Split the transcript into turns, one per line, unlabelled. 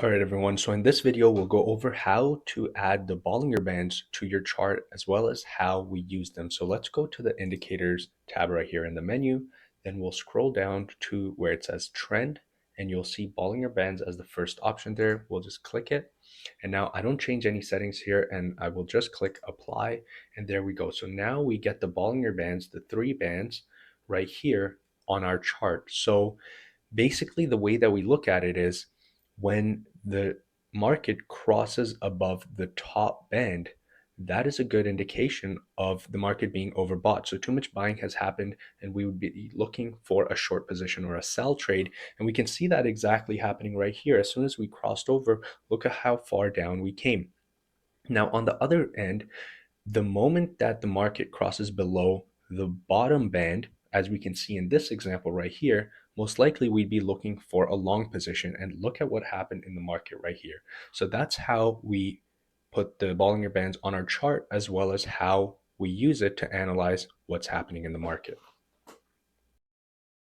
All right, everyone. So in this video, we'll go over how to add the Bollinger Bands to your chart, as well as how we use them. So let's go to the indicators tab right here in the menu. Then we'll scroll down to where it says trend, and you'll see Bollinger Bands as the first option there. We'll just click it. And now I don't change any settings here, and I will just click apply. And there we go. So now we get the Bollinger Bands, the three bands right here on our chart. So basically the way that we look at it is when the market crosses above the top band, that is a good indication of the market being overbought. So too much buying has happened, and we would be looking for a short position or a sell trade. And we can see that exactly happening right here. As soon as we crossed over, look at how far down we came. Now, on the other end, the moment that the market crosses below the bottom band, as we can see in this example right here, most likely we'd be looking for a long position. And look at what happened in the market right here. So that's how we put the Bollinger Bands on our chart, as well as how we use it to analyze what's happening in the market.